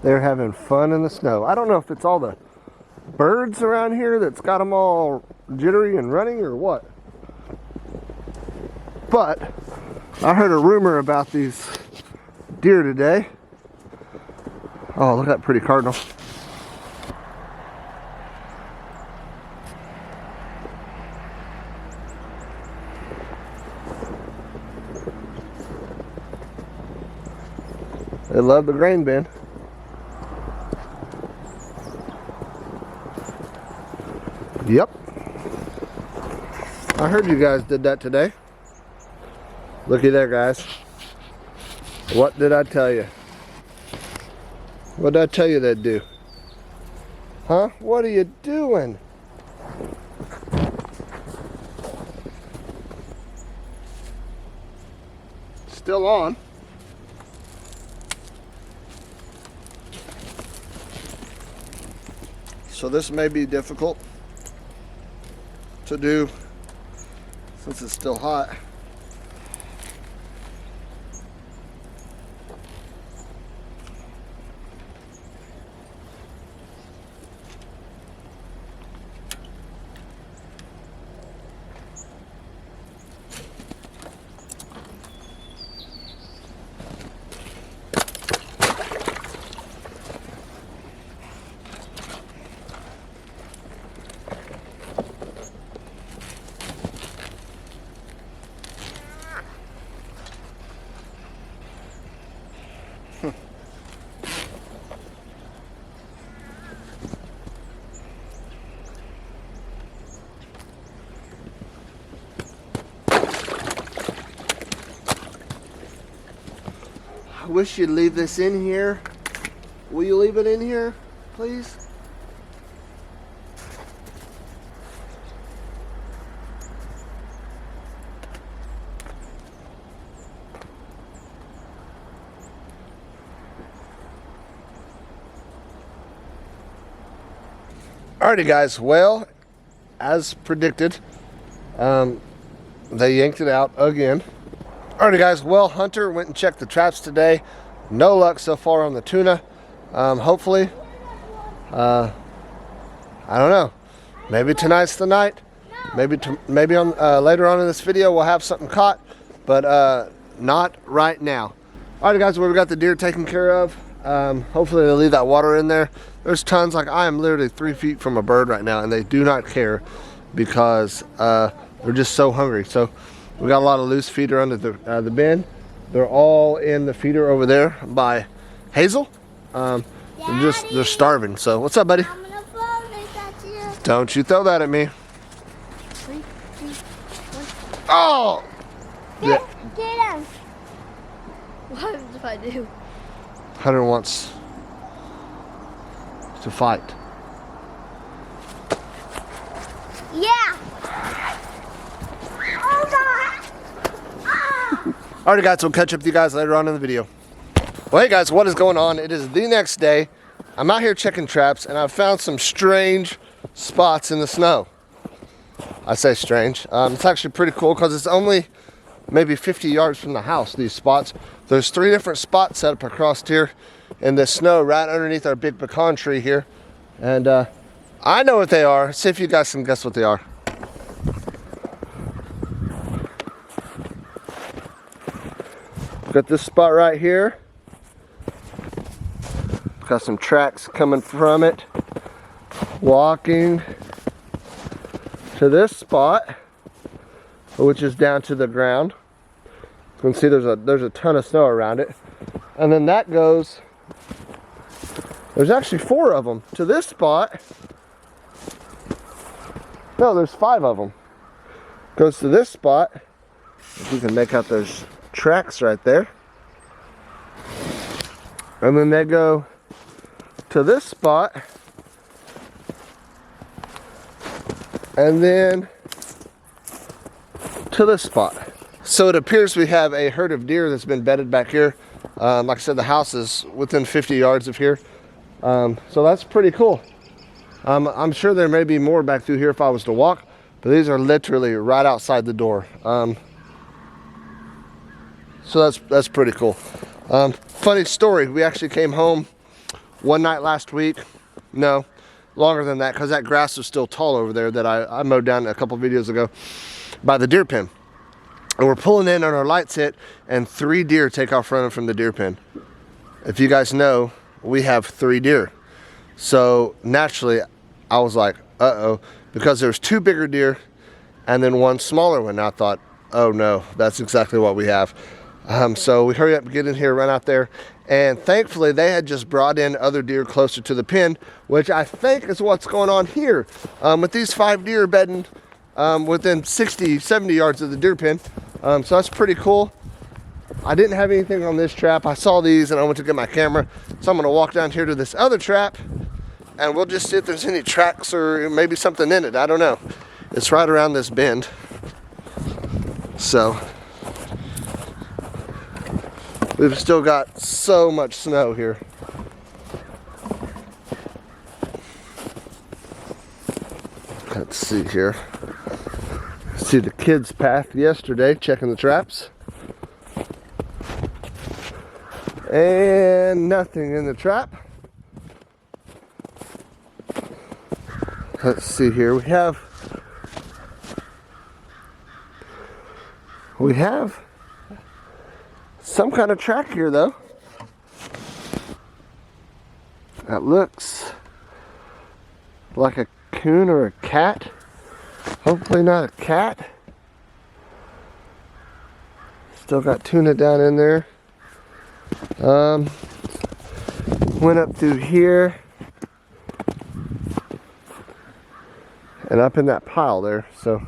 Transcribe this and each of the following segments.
They're having fun in the snow. I don't know if it's all the birds around here that's got them all jittery and running or what. But I heard a rumor about these deer today. Oh, look at that pretty cardinal. They love the grain bin. Yep. I heard you guys did that today. Looky there, guys. What did I tell you? What did I tell you they'd do? Huh? What are you doing? Still on. So this may be difficult to do since it's still hot. I wish you'd leave this in here. Will you leave it in here, please? Alrighty guys, well, as predicted, they yanked it out again. Alrighty guys, well, Hunter went and checked the traps today. No luck so far on the tuna. Hopefully, I don't know, maybe tonight's the night. Maybe on later on in this video we'll have something caught, but not right now. Alright guys, well, we got the deer taken care of. Hopefully they'll leave that water in there. There's tons. Like, I am literally 3 feet from a bird right now, and they do not care because they're just so hungry. So we got a lot of loose feeder under the bin. They're all in the feeder over there by Hazel. They're starving. So what's up, buddy? I'm gonna throw this at you. Don't you throw that at me. 3, 2, 1. Oh! Get him. What happens if I do? Hunter wants to fight. Yeah. Oh God. Ah. Alright guys, we'll catch up with you guys later on in the video. Well, hey guys, what is going on? It is the next day. I'm out here checking traps, and I've found some strange spots in the snow. I say strange. It's actually pretty cool because it's only maybe 50 yards from the house, these spots. There's 3 different spots set up across here in the snow right underneath our big pecan tree here. And I know what they are. See if you guys can guess what they are. Got this spot right here. Got some tracks coming from it. Walking to this spot, which is down to the ground. You can see there's a ton of snow around it. And then that goes, there's actually 4 of them to this spot. No, there's 5 of them. Goes to this spot. If you can make out those tracks right there. And then they go to this spot. And then to this spot. So it appears we have a herd of deer that's been bedded back here. Like I said, the house is within 50 yards of here. So that's pretty cool. I'm sure there may be more back through here if I was to walk, but these are literally right outside the door. So that's pretty cool. Funny story, we actually came home one night last week. No, longer than that, because that grass was still tall over there that I mowed down a couple videos ago by the deer pen. And we're pulling in and our lights hit, and 3 deer take off running from the deer pen. If you guys know, we have 3 deer. So naturally, I was like, uh-oh, because there's 2 bigger deer and then 1 smaller one. I thought, oh no, that's exactly what we have. So we hurry up, get in here, run out there, and thankfully they had just brought in other deer closer to the pen, which I think is what's going on here. With these 5 deer bedding within 60, 70 yards of the deer pen. So that's pretty cool. I didn't have anything on this trap. I saw these and I went to get my camera. So I'm gonna walk down here to this other trap and we'll just see if there's any tracks or maybe something in it. I don't know. It's right around this bend. So we've still got so much snow here. Let's see here. See the kids' path yesterday, checking the traps. And nothing in the trap. Let's see here. We have some kind of track here though. That looks like a coon or a cat. Hopefully not a cat. Still got tuna down in there. Went up through here and up in that pile there. So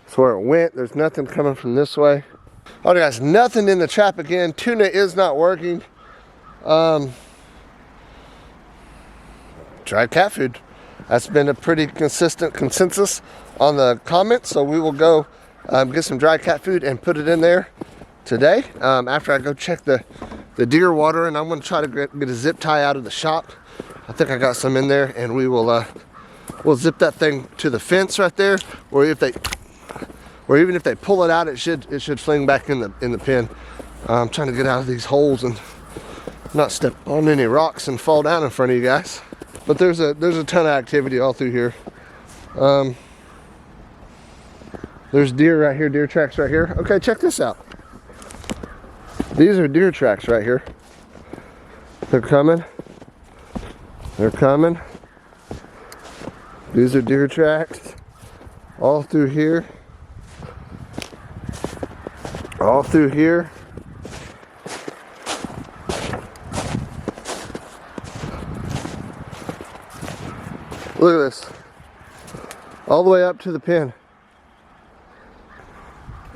that's where it went. There's nothing coming from this way. All right, guys, nothing in the trap again. Tuna is not working. Tried cat food. That's been a pretty consistent consensus on the comments. So we will go get some dry cat food and put it in there today. After I go check the deer water, and I'm going to try to get a zip tie out of the shop. I think I got some in there, and we will we'll zip that thing to the fence right there, or even if they pull it out, it should fling back in the pen. I'm trying to get out of these holes and not step on any rocks and fall down in front of you guys. But there's a ton of activity all through here. There's deer right here, deer tracks right here. Okay, check this out. These are deer tracks right here. They're coming. They're coming. These are deer tracks all through here. All through here. Look at this. All the way up to the pen.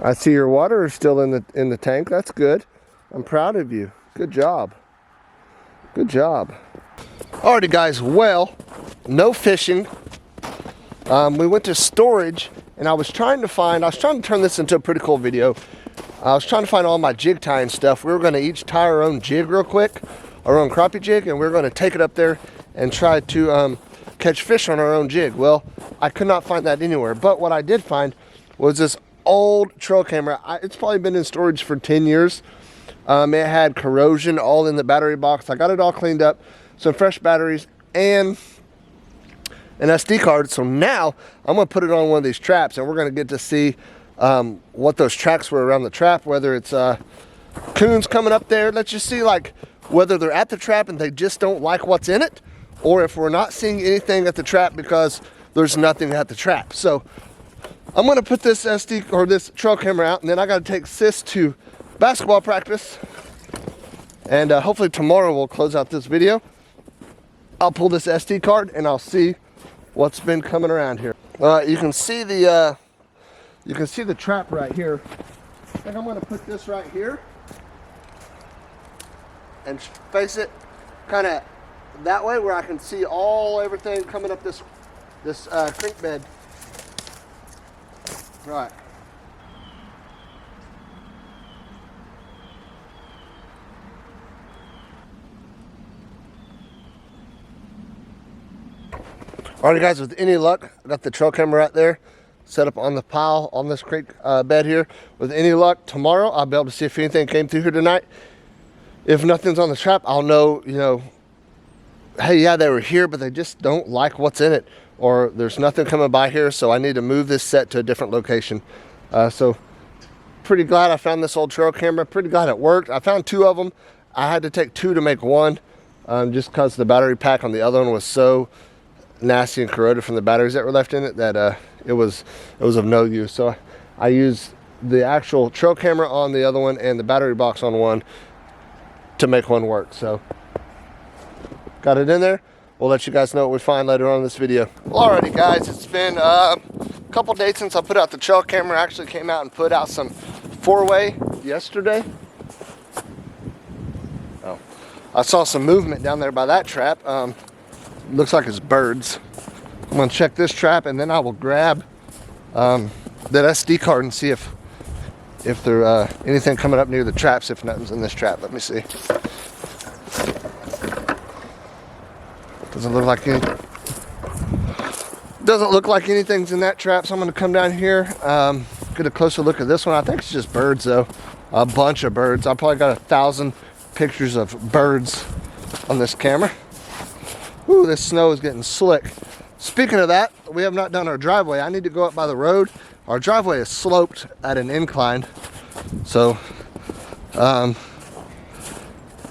I see your water is still in the tank. That's good. I'm proud of you. Good job. Good job. Alrighty, guys. Well, no fishing. We went to storage, and I was trying to turn this into a pretty cool video. I was trying to find all my jig tying stuff. We were going to each tie our own jig real quick, our own crappie jig, and we were going to take it up there and try to catch fish on our own jig. Well, I could not find that anywhere, but what I did find was this old trail camera. It's probably been in storage for 10 years. It had corrosion all in the battery box. I got it all cleaned up, some fresh batteries, and an SD card. So now I'm going to put it on one of these traps, and we're going to get to see what those tracks were around the trap, whether it's coons coming up there. Let's just see like whether they're at the trap and they just don't like what's in it, or if we're not seeing anything at the trap because there's nothing at the trap. So I'm going to put this SD or this trail camera out, and then I got to take Sis to basketball practice, and hopefully tomorrow we'll close out this video. I'll pull this SD card and I'll see what's been coming around here. You can see the trap right here. I think I'm going to put this right here and face it kind of that way where I can see everything coming up this creek bed. Right. Alright, guys, with any luck, I got the trail camera right there set up on the pile on this creek bed here. With any luck, tomorrow I'll be able to see if anything came through here tonight. If nothing's on the trap, I'll know, hey, yeah, they were here, but they just don't like what's in it, or there's nothing coming by here, so I need to move this set to a different location. So pretty glad I found this old trail camera. Pretty glad it worked. I found 2 of them. I had to take 2 to make 1, just because the battery pack on the other one was so nasty and corroded from the batteries that were left in it that it was of no use. So I used the actual trail camera on the other one and the battery box on one to make one work. So got it in there. We'll let you guys know what we find later on in this video. Well, alrighty guys, it's been a couple days since I put out the trail camera. I actually came out and put out some 4-way yesterday. Oh, I saw some movement down there by that trap. Looks like it's birds. I'm gonna check this trap, and then I will grab that SD card and see if there anything coming up near the traps. If nothing's in this trap, let me see. Doesn't look like anything's in that trap, so I'm gonna come down here, get a closer look at this one. I think it's just birds though, a bunch of birds. I probably got 1,000 pictures of birds on this camera. Ooh, this snow is getting slick. Speaking of that, we have not done our driveway. I need to go up by the road. Our driveway is sloped at an incline, so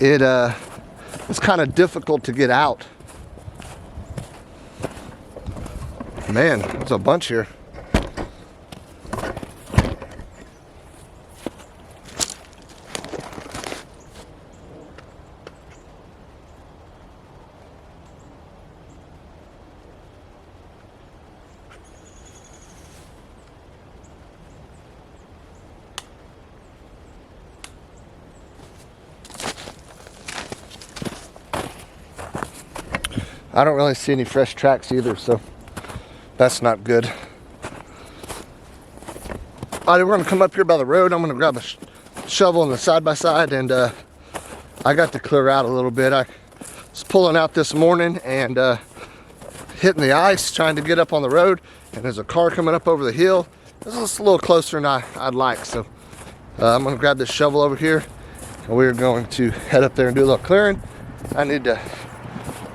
it's kind of difficult to get out. Man, there's a bunch here. I don't really see any fresh tracks either, so that's not good. Alright, we're gonna come up here by the road. I'm gonna grab a shovel and the side-by-side, and I got to clear out a little bit. I was pulling out this morning and hitting the ice, trying to get up on the road, and there's a car coming up over the hill. This is just a little closer than I'd like, so I'm gonna grab this shovel over here, and we're going to head up there and do a little clearing. I need to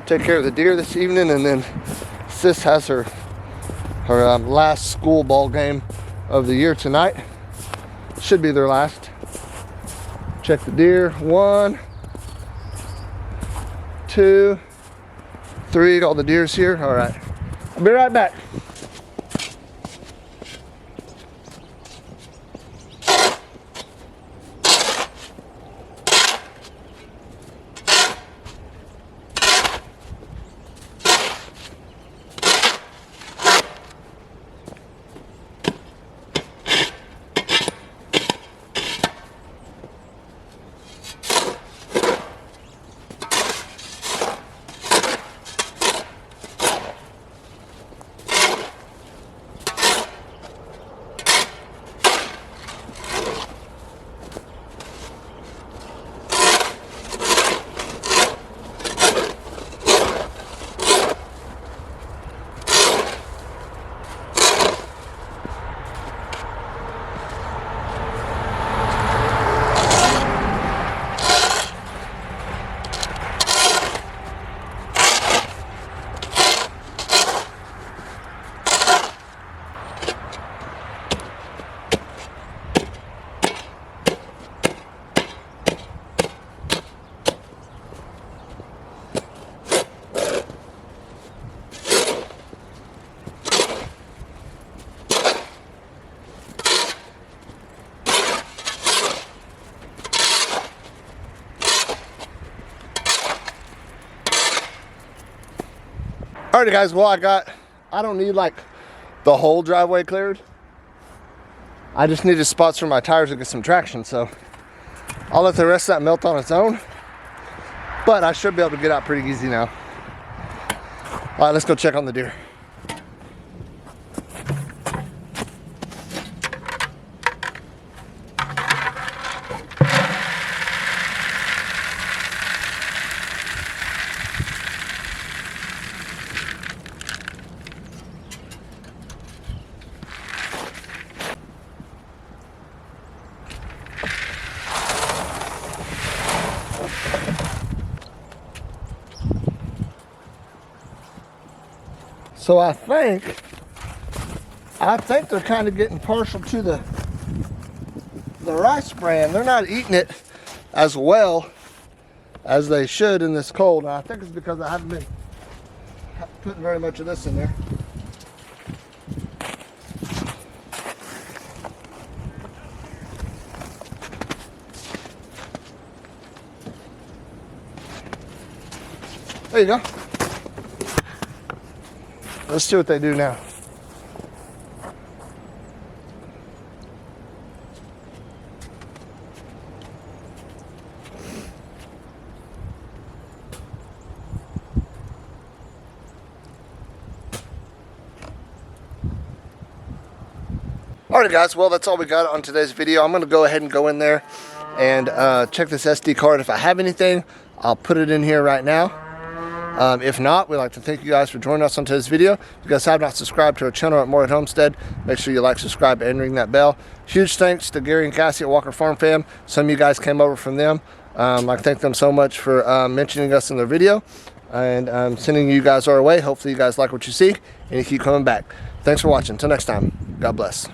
take care of the deer this evening, and then Sis has her last school ball game of the year tonight. Should be their last. Check the deer. 1, 2, 3. All the deer's here. All right. I'll be right back. Alrighty guys, well I don't need like the whole driveway cleared. I just needed spots for my tires to get some traction, so I'll let the rest of that melt on its own. But I should be able to get out pretty easy now. Alright, let's go check on the deer. So I think they're kind of getting partial to the rice bran. They're not eating it as well as they should in this cold. And I think it's because I haven't been putting very much of this in there. There you go. Let's see what they do now. Alright guys, well that's all we got on today's video. I'm going to go ahead and go in there and check this SD card. If I have anything, I'll put it in here right now. If not, we'd like to thank you guys for joining us on today's video. If you guys have not subscribed to our channel at Morehead Homestead, make sure you like, subscribe, and ring that bell. Huge thanks to Gary and Cassie at Walker Farm Fam. Some of you guys came over from them. I'd like to thank them so much for mentioning us in their video. And I'm sending you guys our way. Hopefully you guys like what you see and you keep coming back. Thanks for watching. Until next time, God bless.